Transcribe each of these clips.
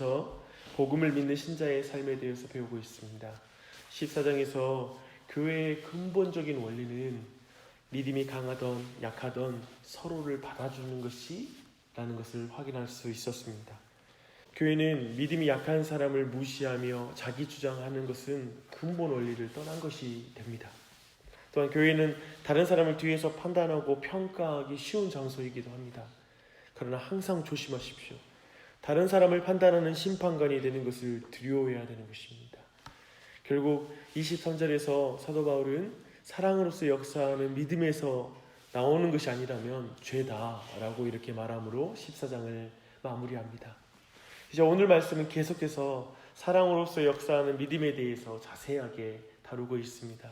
통해서 복음을 믿는 신자의 삶에 대해서 배우고 있습니다. 14장에서 교회의 근본적인 원리는 믿음이 강하던 약하던 서로를 받아주는 것이라는 것을 확인할 수 있었습니다. 교회는 믿음이 약한 사람을 무시하며 자기 주장하는 것은 근본 원리를 떠난 것이 됩니다. 또한 교회는 다른 사람을 뒤에서 판단하고 평가하기 쉬운 장소이기도 합니다. 그러나 항상 조심하십시오. 다른 사람을 판단하는 심판관이 되는 것을 두려워해야 되는 것입니다. 결국 23절에서 사도 바울은 사랑으로서 역사하는 믿음에서 나오는 것이 아니라면 죄다라고 이렇게 말함으로 14장을 마무리합니다. 이제 오늘 말씀은 계속해서 사랑으로서 역사하는 믿음에 대해서 자세하게 다루고 있습니다.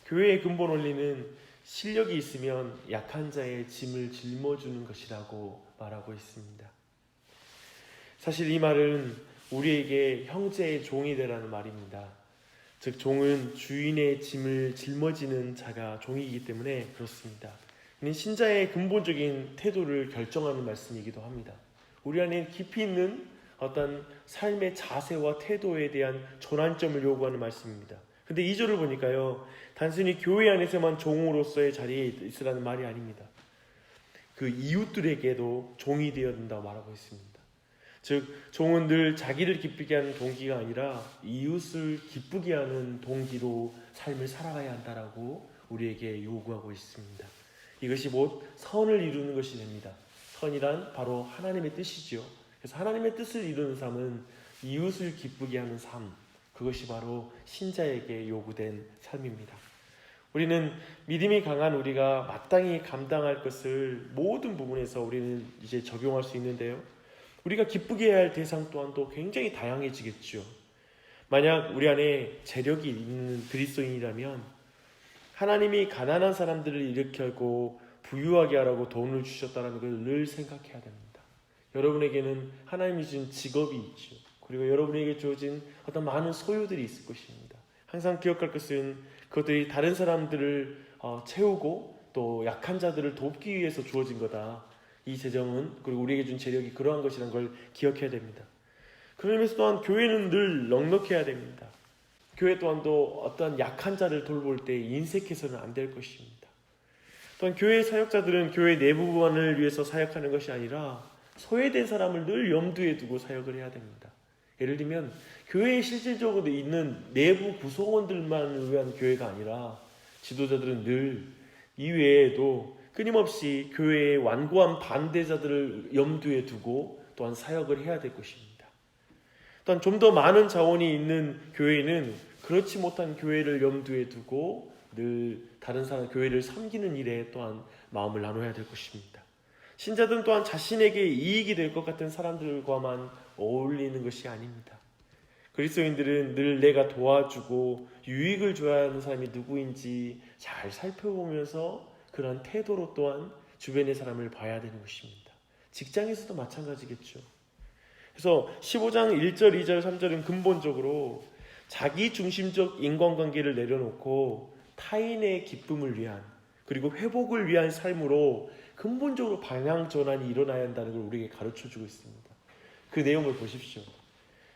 교회의 근본 원리는 실력이 있으면 약한 자의 짐을 짊어주는 것이라고 말하고 있습니다. 사실 이 말은 우리에게 형제의 종이 되라는 말입니다. 즉 종은 주인의 짐을 짊어지는 자가 종이기 때문에 그렇습니다. 이는 신자의 근본적인 태도를 결정하는 말씀이기도 합니다. 우리 안에 깊이 있는 어떤 삶의 자세와 태도에 대한 전환점을 요구하는 말씀입니다. 근데 2절을 보니까요, 단순히 교회 안에서만 종으로서의 자리에 있으라는 말이 아닙니다. 그 이웃들에게도 종이 되어야 된다고 말하고 있습니다. 즉 종은 늘 자기를 기쁘게 하는 동기가 아니라 이웃을 기쁘게 하는 동기로 삶을 살아가야 한다라고 우리에게 요구하고 있습니다. 이것이 곧 선을 이루는 것이 됩니다. 선이란 바로 하나님의 뜻이죠. 그래서 하나님의 뜻을 이루는 삶은 이웃을 기쁘게 하는 삶, 그것이 바로 신자에게 요구된 삶입니다. 우리는 믿음이 강한 우리가 마땅히 감당할 것을 모든 부분에서 우리는 이제 적용할 수 있는데요, 우리가 기쁘게 해야 할 대상 또한도 굉장히 다양해지겠죠. 만약 우리 안에 재력이 있는 그리스도인이라면 하나님이 가난한 사람들을 일으키고 부유하게 하라고 돈을 주셨다는 걸 늘 생각해야 됩니다. 여러분에게는 하나님이 주신 직업이 있죠. 그리고 여러분에게 주어진 어떤 많은 소유들이 있을 것입니다. 항상 기억할 것은 그것들이 다른 사람들을 채우고 또 약한 자들을 돕기 위해서 주어진 거다. 이 재정은, 그리고 우리에게 준 재력이 그러한 것이라는 걸 기억해야 됩니다. 그러면서 또한 교회는 늘 넉넉해야 됩니다. 교회 또한도 어떤 약한 자를 돌볼 때 인색해서는 안 될 것입니다. 또한 교회 사역자들은 교회 내부만을 위해서 사역하는 것이 아니라 소외된 사람을 늘 염두에 두고 사역을 해야 됩니다. 예를 들면 교회에 실질적으로 있는 내부 구성원들만 위한 교회가 아니라 지도자들은 늘 이외에도 끊임없이 교회의 완고한 반대자들을 염두에 두고 또한 사역을 해야 될 것입니다. 또한 좀 더 많은 자원이 있는 교회는 그렇지 못한 교회를 염두에 두고 늘 다른 사람 교회를 섬기는 일에 또한 마음을 나눠야 될 것입니다. 신자들은 또한 자신에게 이익이 될 것 같은 사람들과만 어울리는 것이 아닙니다. 그리스도인들은 늘 내가 도와주고 유익을 줘야 하는 사람이 누구인지 잘 살펴보면서 그런 태도로 또한 주변의 사람을 봐야 되는 것입니다. 직장에서도 마찬가지겠죠. 그래서 15장 1절, 2절, 3절은 근본적으로 자기 중심적 인간관계를 내려놓고 타인의 기쁨을 위한, 그리고 회복을 위한 삶으로 근본적으로 방향 전환이 일어나야 한다는 걸 우리에게 가르쳐주고 있습니다. 그 내용을 보십시오.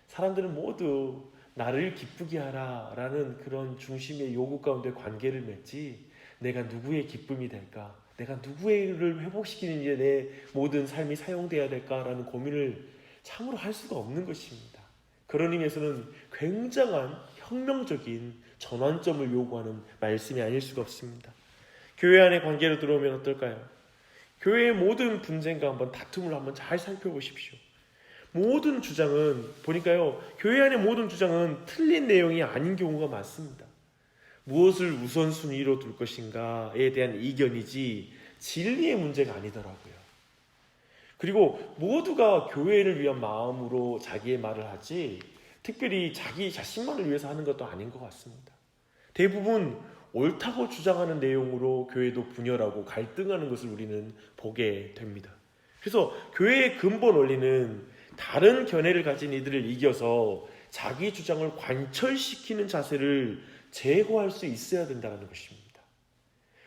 사람들은 모두 나를 기쁘게 하라라는 그런 중심의 요구 가운데 관계를 맺지, 내가 누구의 기쁨이 될까, 내가 누구를 회복시키는 일에 내 모든 삶이 사용돼야 될까라는 고민을 참으로 할 수가 없는 것입니다. 그런 의미에서는 굉장한 혁명적인 전환점을 요구하는 말씀이 아닐 수가 없습니다. 교회 안의 관계로 들어오면 어떨까요? 교회의 모든 분쟁과 한번 다툼을 한번 잘 살펴보십시오. 모든 주장은 보니까요, 교회 안의 모든 주장은 틀린 내용이 아닌 경우가 많습니다. 무엇을 우선순위로 둘 것인가에 대한 이견이지 진리의 문제가 아니더라고요. 그리고 모두가 교회를 위한 마음으로 자기의 말을 하지 특별히 자기 자신만을 위해서 하는 것도 아닌 것 같습니다. 대부분 옳다고 주장하는 내용으로 교회도 분열하고 갈등하는 것을 우리는 보게 됩니다. 그래서 교회의 근본 원리는 다른 견해를 가진 이들을 이겨서 자기 주장을 관철시키는 자세를 제거할 수 있어야 된다는 것입니다.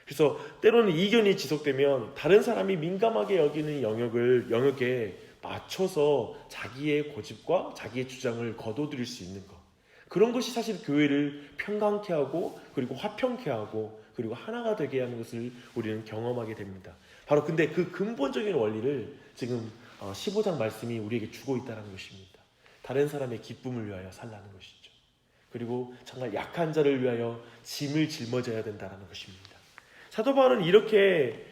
그래서 때로는 이견이 지속되면 다른 사람이 민감하게 여기는 영역에 맞춰서 자기의 고집과 자기의 주장을 거둬들일 수 있는 것, 그런 것이 사실 교회를 평강케 하고 그리고 화평케 하고 그리고 하나가 되게 하는 것을 우리는 경험하게 됩니다. 바로 근데 그 근본적인 원리를 지금 15장 말씀이 우리에게 주고 있다는 것입니다. 다른 사람의 기쁨을 위하여 살라는 것이죠. 그리고 정말 약한 자를 위하여 짐을 짊어져야 된다는 것입니다. 사도 바울은 이렇게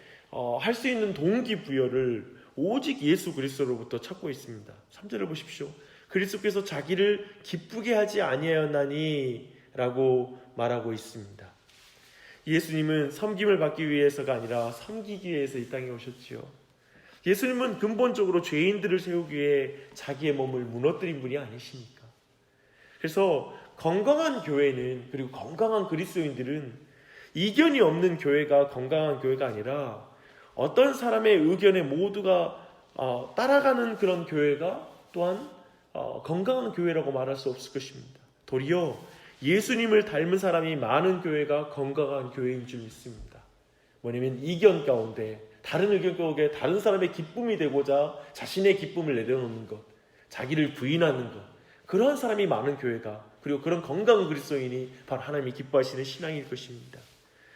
할 수 있는 동기부여를 오직 예수 그리스도로부터 찾고 있습니다. 3절을 보십시오. 그리스도께서 자기를 기쁘게 하지 아니하였나니 라고 말하고 있습니다. 예수님은 섬김을 받기 위해서가 아니라 섬기기 위해서 이 땅에 오셨지요. 예수님은 근본적으로 죄인들을 세우기 위해 자기의 몸을 무너뜨린 분이 아니십니까? 그래서 건강한 교회는, 그리고 건강한 그리스도인들은 이견이 없는 교회가 건강한 교회가 아니라 어떤 사람의 의견에 모두가 따라가는 그런 교회가 또한 건강한 교회라고 말할 수 없을 것입니다. 도리어 예수님을 닮은 사람이 많은 교회가 건강한 교회인 줄 믿습니다. 뭐냐면 이견 가운데, 다른 의견 가운데 다른 사람의 기쁨이 되고자 자신의 기쁨을 내려놓는 것, 자기를 부인하는 것, 그런 사람이 많은 교회가, 그리고 그런 건강한 그리스도인이 바로 하나님이 기뻐하시는 신앙일 것입니다.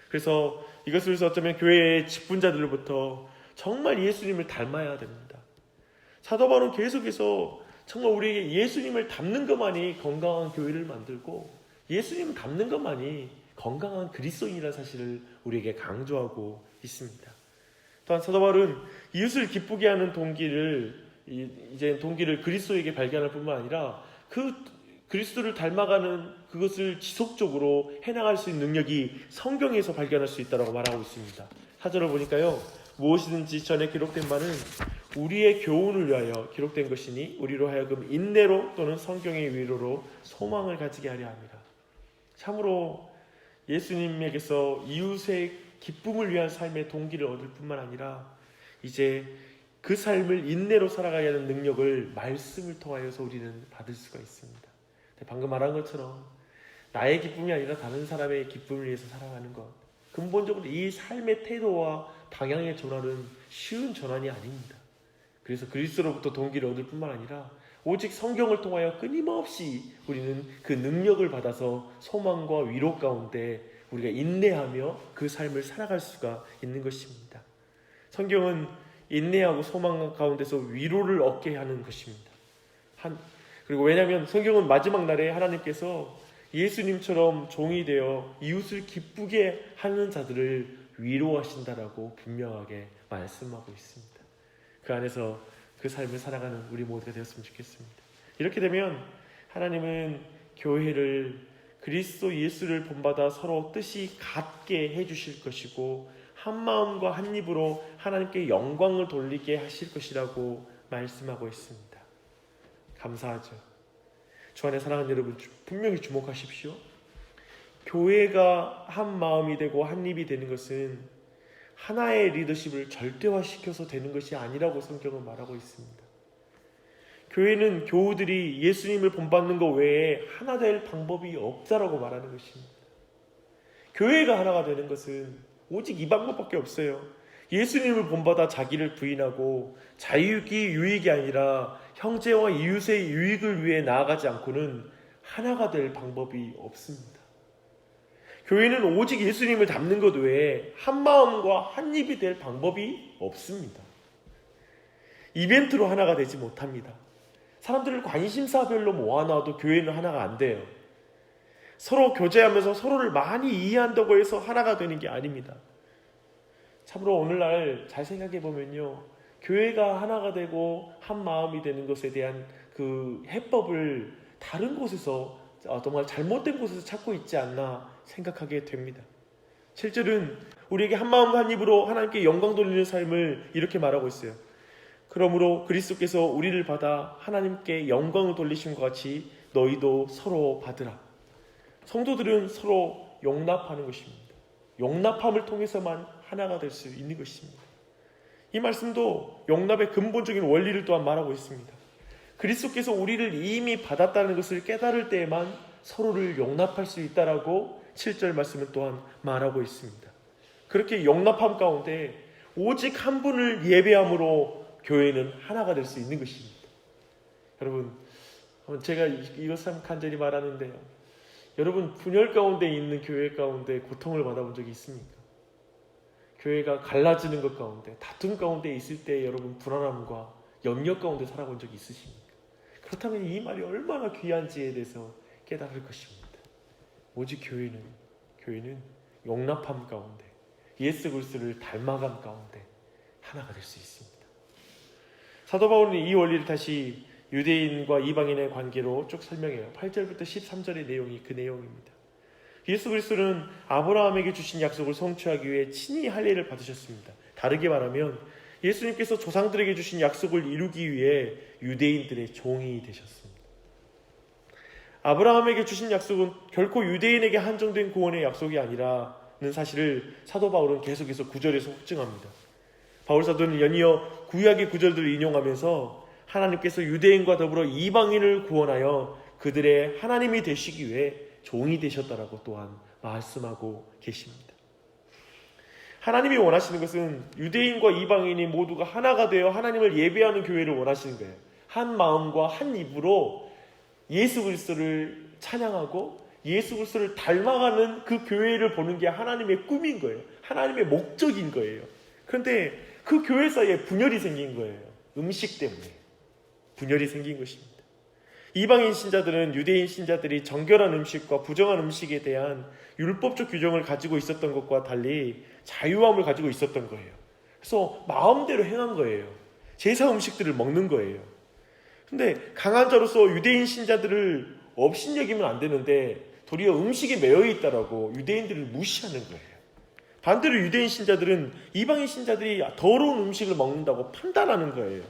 그래서 이것을 어쩌면 교회의 직분자들로부터 정말 예수님을 닮아야 됩니다. 사도 바울은 계속해서 정말 우리에게 예수님을 닮는 것만이 건강한 교회를 만들고 예수님을 닮는 것만이 건강한 그리스도인이라는 사실을 우리에게 강조하고 있습니다. 또한 사도 바울은 이웃을 기쁘게 하는 동기를 그리스도에게 발견할 뿐만 아니라 그 그리스도를 닮아가는 그것을 지속적으로 해나갈 수 있는 능력이 성경에서 발견할 수 있다고 말하고 있습니다. 4절을 보니까요. 무엇이든지 전에 기록된 바는 우리의 교훈을 위하여 기록된 것이니 우리로 하여금 인내로 또는 성경의 위로로 소망을 가지게 하려 합니다. 참으로 예수님에게서 이웃의 기쁨을 위한 삶의 동기를 얻을 뿐만 아니라 이제 그 삶을 인내로 살아가야 하는 능력을 말씀을 통하여서 우리는 받을 수가 있습니다. 방금 말한 것처럼 나의 기쁨이 아니라 다른 사람의 기쁨을 위해서 살아가는 것, 근본적으로 이 삶의 태도와 방향의 전환은 쉬운 전환이 아닙니다. 그래서 그리스도로부터 동기를 얻을 뿐만 아니라 오직 성경을 통하여 끊임없이 우리는 그 능력을 받아서 소망과 위로 가운데 우리가 인내하며 그 삶을 살아갈 수가 있는 것입니다. 성경은 인내하고 소망 가운데서 위로를 얻게 하는 것입니다. 그리고 왜냐하면 성경은 마지막 날에 하나님께서 예수님처럼 종이 되어 이웃을 기쁘게 하는 자들을 위로하신다라고 분명하게 말씀하고 있습니다. 그 안에서 그 삶을 살아가는 우리 모두가 되었으면 좋겠습니다. 이렇게 되면 하나님은 교회를 그리스도 예수를 본받아 서로 뜻이 같게 해주실 것이고 한 마음과 한 입으로 하나님께 영광을 돌리게 하실 것이라고 말씀하고 있습니다. 감사하죠. 주 안에 사랑하는 여러분, 분명히 주목하십시오. 교회가 한 마음이 되고 한 입이 되는 것은 하나의 리더십을 절대화시켜서 되는 것이 아니라고 성경은 말하고 있습니다. 교회는 교우들이 예수님을 본받는 것 외에 하나 될 방법이 없다라고 말하는 것입니다. 교회가 하나가 되는 것은 오직 이 방법밖에 없어요. 예수님을 본받아 자기를 부인하고 자유익이 유익이 아니라 형제와 이웃의 유익을 위해 나아가지 않고는 하나가 될 방법이 없습니다. 교회는 오직 예수님을 닮는 것 외에 한 마음과 한 입이 될 방법이 없습니다. 이벤트로 하나가 되지 못합니다. 사람들을 관심사별로 모아놔도 교회는 하나가 안 돼요. 서로 교제하면서 서로를 많이 이해한다고 해서 하나가 되는 게 아닙니다. 참으로 오늘날 잘 생각해 보면요, 교회가 하나가 되고 한 마음이 되는 것에 대한 그 해법을 다른 곳에서 정말 잘못된 곳에서 찾고 있지 않나 생각하게 됩니다. 7절은 우리에게 한 마음과 한 입으로 하나님께 영광 돌리는 삶을 이렇게 말하고 있어요. 그러므로 그리스도께서 우리를 받아 하나님께 영광을 돌리신 것 같이 너희도 서로 받으라. 성도들은 서로 용납하는 것입니다. 용납함을 통해서만 하나가 될 수 있는 것입니다. 이 말씀도 용납의 근본적인 원리를 또한 말하고 있습니다. 그리스도께서 우리를 이미 받았다는 것을 깨달을 때에만 서로를 용납할 수 있다라고 7절 말씀은 또한 말하고 있습니다. 그렇게 용납함 가운데 오직 한 분을 예배함으로 교회는 하나가 될 수 있는 것입니다. 여러분, 제가 이것 참 간절히 말하는데요. 여러분, 분열 가운데 있는 교회 가운데 고통을 받아본 적이 있습니까? 교회가 갈라지는 것 가운데, 다툼 가운데 있을 때 여러분 불안함과 염려 가운데 살아본 적이 있으십니까? 그렇다면 이 말이 얼마나 귀한지에 대해서 깨달을 것입니다. 오직 교회는 용납함 가운데, 예수 그리스도를 닮아감 가운데 하나가 될 수 있습니다. 사도 바울은 이 원리를 다시 유대인과 이방인의 관계로 쭉 설명해요. 8절부터 13절의 내용이 그 내용입니다. 예수 그리스도는 아브라함에게 주신 약속을 성취하기 위해 친히 할례를 받으셨습니다. 다르게 말하면 예수님께서 조상들에게 주신 약속을 이루기 위해 유대인들의 종이 되셨습니다. 아브라함에게 주신 약속은 결코 유대인에게 한정된 구원의 약속이 아니라는 사실을 사도 바울은 계속해서 9절에서 확증합니다. 바울 사도는 연이어 구약의 구절들을 인용하면서 하나님께서 유대인과 더불어 이방인을 구원하여 그들의 하나님이 되시기 위해 종이 되셨다라고 또한 말씀하고 계십니다. 하나님이 원하시는 것은 유대인과 이방인이 모두가 하나가 되어 하나님을 예배하는 교회를 원하시는 거예요. 한 마음과 한 입으로 예수 그리스도를 찬양하고 예수 그리스도를 닮아가는 그 교회를 보는 게 하나님의 꿈인 거예요. 하나님의 목적인 거예요. 그런데 그 교회 사이에 분열이 생긴 거예요. 음식 때문에 분열이 생긴 것입니다. 이방인 신자들은 유대인 신자들이 정결한 음식과 부정한 음식에 대한 율법적 규정을 가지고 있었던 것과 달리 자유함을 가지고 있었던 거예요. 그래서 마음대로 행한 거예요. 제사 음식들을 먹는 거예요. 근데 강한 자로서 유대인 신자들을 업신여기면 안 되는데 도리어 음식에 매여 있다라고 유대인들을 무시하는 거예요. 반대로 유대인 신자들은 이방인 신자들이 더러운 음식을 먹는다고 판단하는 거예요.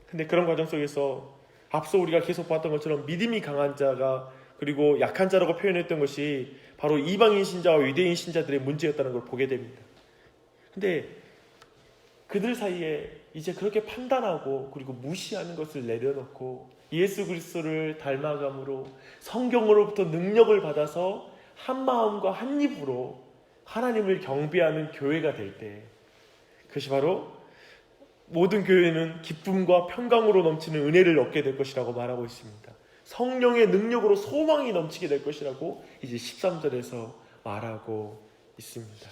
근데 그런 과정 속에서 앞서 우리가 계속 봤던 것처럼 믿음이 강한 자가 그리고 약한 자라고 표현했던 것이 바로 이방인 신자와 유대인 신자들의 문제였다는 걸 보게 됩니다. 근데 그들 사이에 이제 그렇게 판단하고 그리고 무시하는 것을 내려놓고 예수 그리스도를 닮아감으로 성경으로부터 능력을 받아서 한 마음과 한 입으로 하나님을 경배하는 교회가 될 때 그것이 바로 모든 교회는 기쁨과 평강으로 넘치는 은혜를 얻게 될 것이라고 말하고 있습니다. 성령의 능력으로 소망이 넘치게 될 것이라고 이제 13절에서 말하고 있습니다.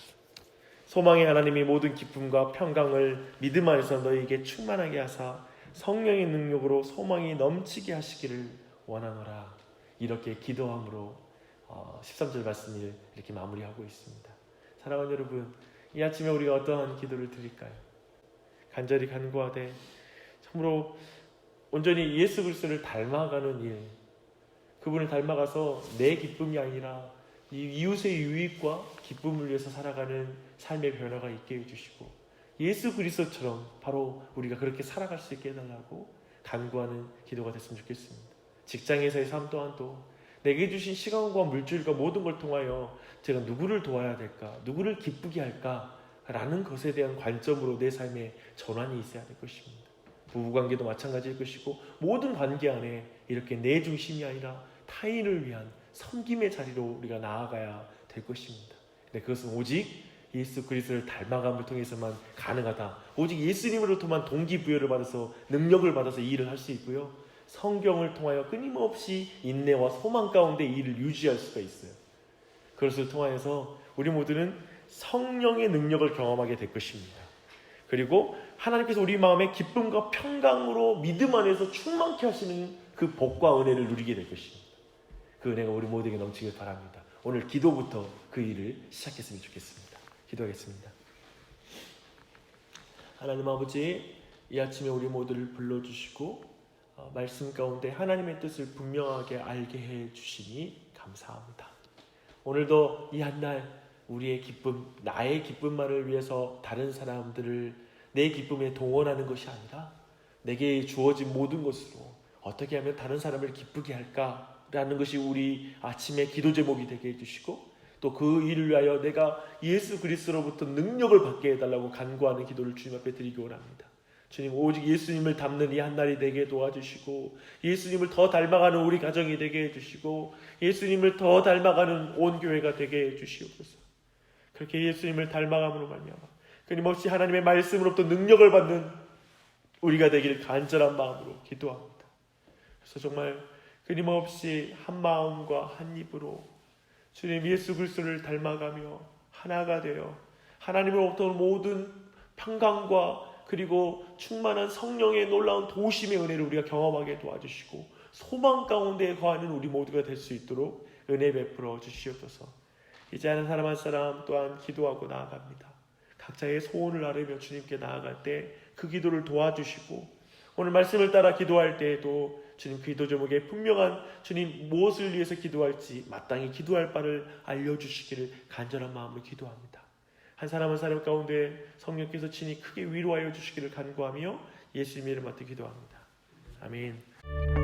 소망의 하나님이 모든 기쁨과 평강을 믿음 안에서 너희에게 충만하게 하사 성령의 능력으로 소망이 넘치게 하시기를 원하노라. 이렇게 기도함으로 13절 말씀을 이렇게 마무리하고 있습니다. 사랑하는 여러분, 이 아침에 우리가 어떠한 기도를 드릴까요? 간절히 간구하되 참으로 온전히 예수 그리스도를 닮아가는 일, 그분을 닮아가서 내 기쁨이 아니라 이 이웃의 유익과 기쁨을 위해서 살아가는 삶의 변화가 있게 해주시고 예수 그리스도처럼 바로 우리가 그렇게 살아갈 수 있게 해달라고 간구하는 기도가 됐으면 좋겠습니다. 직장에서의 삶 또한도 내게 주신 시간과 물질과 모든 걸 통하여 제가 누구를 도와야 될까, 누구를 기쁘게 할까 라는 것에 대한 관점으로 내 삶에 전환이 있어야 될 것입니다. 부부관계도 마찬가지일 것이고 모든 관계 안에 이렇게 내 중심이 아니라 타인을 위한 섬김의 자리로 우리가 나아가야 될 것입니다. 근데 그것은 오직 예수 그리스도를 닮아감을 통해서만 가능하다. 오직 예수님으로부터만 동기부여를 받아서 능력을 받아서 이 일을 할 수 있고요. 성경을 통하여 끊임없이 인내와 소망 가운데 이 일을 유지할 수가 있어요. 그것을 통하여서 우리 모두는 성령의 능력을 경험하게 될 것입니다. 그리고 하나님께서 우리 마음에 기쁨과 평강으로 믿음 안에서 충만케 하시는 그 복과 은혜를 누리게 될 것입니다. 그 은혜가 우리 모두에게 넘치길 바랍니다. 오늘 기도부터 그 일을 시작했으면 좋겠습니다. 기도하겠습니다. 하나님 아버지, 이 아침에 우리 모두를 불러주시고 말씀 가운데 하나님의 뜻을 분명하게 알게 해주시니 감사합니다. 오늘도 이 한날 우리의 기쁨, 나의 기쁨만을 위해서 다른 사람들을 내 기쁨에 동원하는 것이 아니라 내게 주어진 모든 것으로 어떻게 하면 다른 사람을 기쁘게 할까라는 것이 우리 아침의 기도 제목이 되게 해주시고 또 그 일을 위하여 내가 예수 그리스도로부터 능력을 받게 해달라고 간구하는 기도를 주님 앞에 드리기 원합니다. 주님, 오직 예수님을 닮는 이 한날이 되게 도와주시고 예수님을 더 닮아가는 우리 가정이 되게 해주시고 예수님을 더 닮아가는 온 교회가 되게 해주시옵소서. 그렇게 예수님을 닮아감으로 말미암아 끊임없이 하나님의 말씀으로부터 능력을 받는 우리가 되길 간절한 마음으로 기도합니다. 그래서 정말 끊임없이 한 마음과 한 입으로 주님 예수 그리스도를 닮아가며 하나가 되어 하나님으로부터 모든 평강과 그리고 충만한 성령의 놀라운 도우심의 은혜를 우리가 경험하게 도와주시고 소망 가운데 거하는 우리 모두가 될 수 있도록 은혜 베풀어 주시옵소서. 이제 하는 사람 한 사람 또한 기도하고 나아갑니다. 각자의 소원을 아뢰며 주님께 나아갈 때 그 기도를 도와주시고 오늘 말씀을 따라 기도할 때에도 주님 기도 제목에 분명한 주님 무엇을 위해서 기도할지 마땅히 기도할 바를 알려주시기를 간절한 마음으로 기도합니다. 한 사람 한 사람 가운데 성령께서 친히 크게 위로하여 주시기를 간구하며 예수님의 이름 받들어 기도합니다. 아멘.